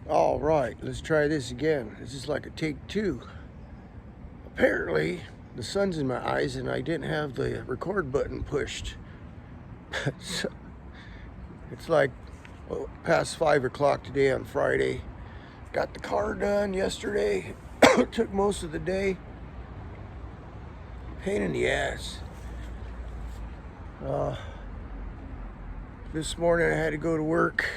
All right, let's try this again. This is like a take two. Apparently, the sun's in my eyes and I didn't have the record button pushed. So, it's like past 5 o'clock today on Friday. Got the car done yesterday. Took most of the day. Pain in the ass. This morning I had to go to work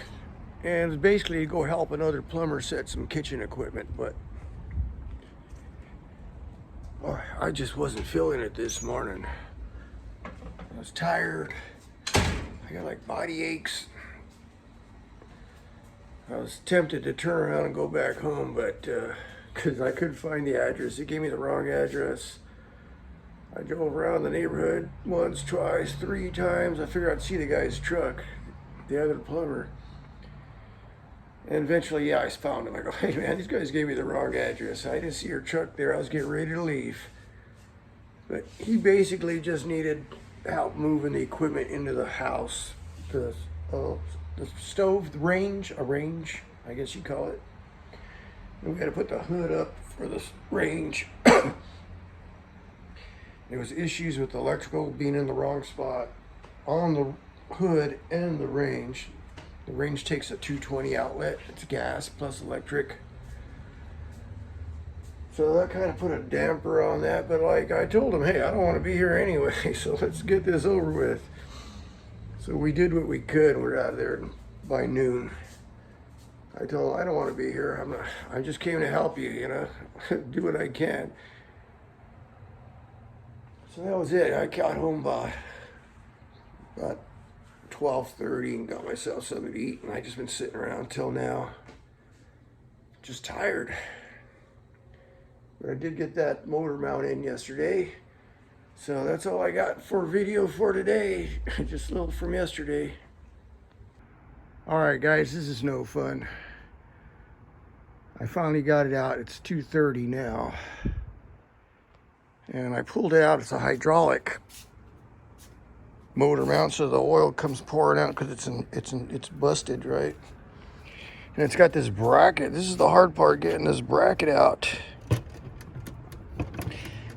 and it was basically to go help another plumber set some kitchen equipment, but I just wasn't feeling it this morning. I was tired. I got like body aches. I was tempted to turn around and go back home, but because I couldn't find the address. It gave me the wrong address. I drove around the neighborhood once, twice, 3 times. I figured I'd see the guy's truck, the other plumber. And eventually, yeah, I found him. I go, hey man, these guys gave me the wrong address. I didn't see your truck there. I was getting ready to leave. But he basically just needed help moving the equipment into the house. The stove, the range, I guess you call it. And we had to put the hood up for the range. There was issues with the electrical being in the wrong spot on the hood and the range. The range takes a 220 outlet. It's gas plus electric. So that kind of put a damper on that. But like I told him, hey, I don't want to be here anyway. So let's get this over with. So we did what we could. We're out of there by noon. I told him, I don't want to be here. I just came to help you, you know, do what I can. So that was it. I got home by about 12:30 and got myself something to eat, and I just been sitting around till now. Just tired. But I did get that motor mount in yesterday. So that's all I got for video for today. Just a little from yesterday. Alright guys, this is no fun. I finally got it out. It's 2:30 now. And I pulled it out. It's a hydraulic motor mount, so the oil comes pouring out because it's busted, right? And it's got this bracket. This is the hard part, getting this bracket out.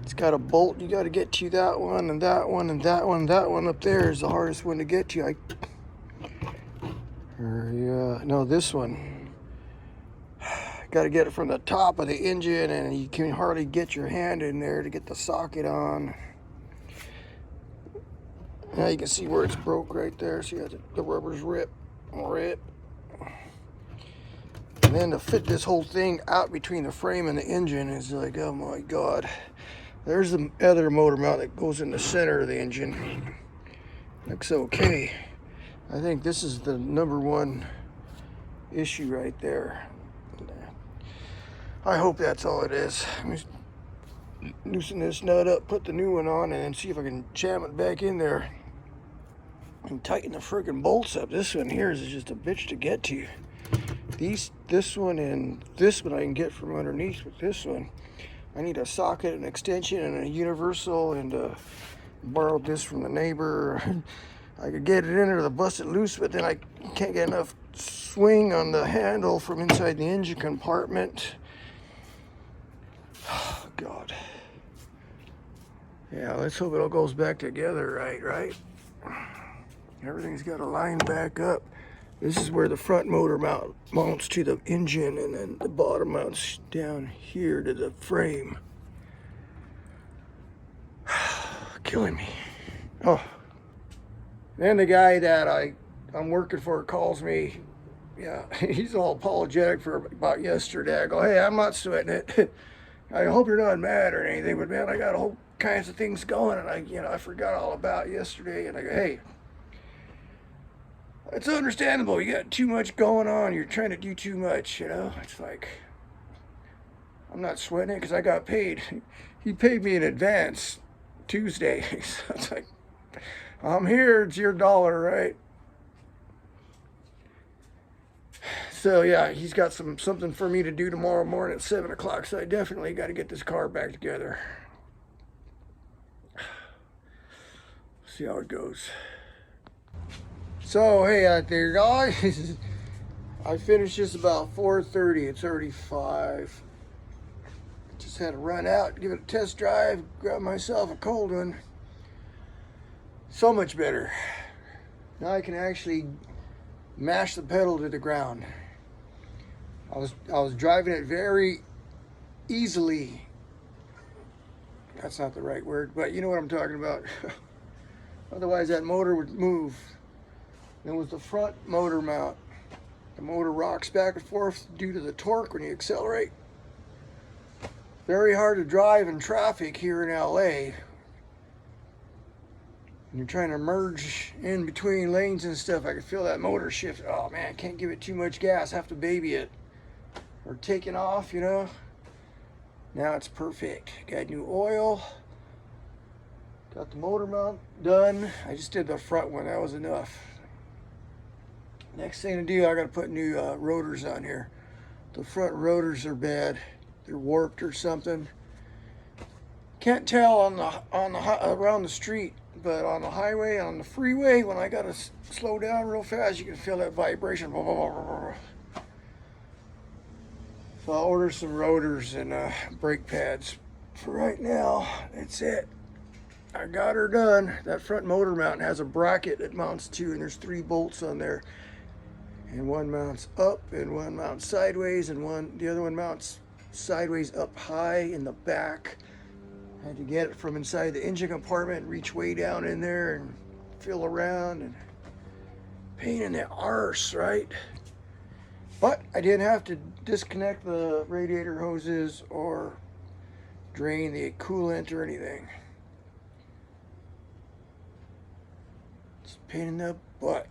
It's got a bolt you got to get to, that one and that one and that one. That one up there is the hardest one to get to. No, this one. Got to get it from the top of the engine, and you can hardly get your hand in there to get the socket on. Now you can see where it's broke right there. See how the rubber's rip. And then to fit this whole thing out between the frame and the engine is like, oh my God. There's the other motor mount that goes in the center of the engine. Looks okay. I think this is the #1 issue right there. I hope that's all it is. Let me loosen this nut up, put the new one on, and then see if I can jam it back in there and tighten the friggin' bolts up. This one here is just a bitch to get to. This one and this one I can get from underneath, with this one I need a socket, an extension, and a universal, and borrowed this from the neighbor. I could get it in there to bust it loose, but then I can't get enough swing on the handle from inside the engine compartment. Oh, God. Yeah, let's hope it all goes back together right? Everything's got to line back up. This is where the front motor mounts to the engine, and then the bottom mounts down here to the frame. Killing me. Oh. Then the guy that I'm working for calls me. Yeah, he's all apologetic about yesterday. I go, hey, I'm not sweating it. I hope you're not mad or anything, but man, I got all kinds of things going, and I forgot all about yesterday. And I go, hey, it's understandable. You got too much going on. You're trying to do too much, you know. It's like, I'm not sweating it because I got paid. He paid me in advance Tuesday. So it's like, I'm here. It's your dollar, right? So yeah, he's got something for me to do tomorrow morning at 7 o'clock. So I definitely got to get this car back together. See how it goes. So hey out there guys, I finished this about 4:30. It's already 5. Just had to run out, give it a test drive, grab myself a cold one. So much better. Now I can actually mash the pedal to the ground. I was driving it very easily. That's not the right word, but you know what I'm talking about. Otherwise that motor would move. Then with the front motor mount, the motor rocks back and forth due to the torque when you accelerate. Very hard to drive in traffic here in LA. When you're trying to merge in between lanes and stuff, I can feel that motor shift. Oh man, I can't give it too much gas, I have to baby it. Or taking off, you know. Now it's perfect. Got new oil. Got the motor mount done. I just did the front one, that was enough. Next thing to do, I gotta put new rotors on here. The front rotors are bad. They're warped or something. Can't tell on the around the street, but on the highway, on the freeway, when I gotta slow down real fast, you can feel that vibration. So I'll order some rotors and brake pads. For right now, that's it. I got her done. That front motor mount has a bracket it mounts to, and there's 3 bolts on there. And one mounts up, and one mounts sideways, and the other one mounts sideways up high in the back. Had to get it from inside the engine compartment and reach way down in there and feel around, and pain in the arse, right? But I didn't have to disconnect the radiator hoses or drain the coolant or anything. It's a pain in the butt.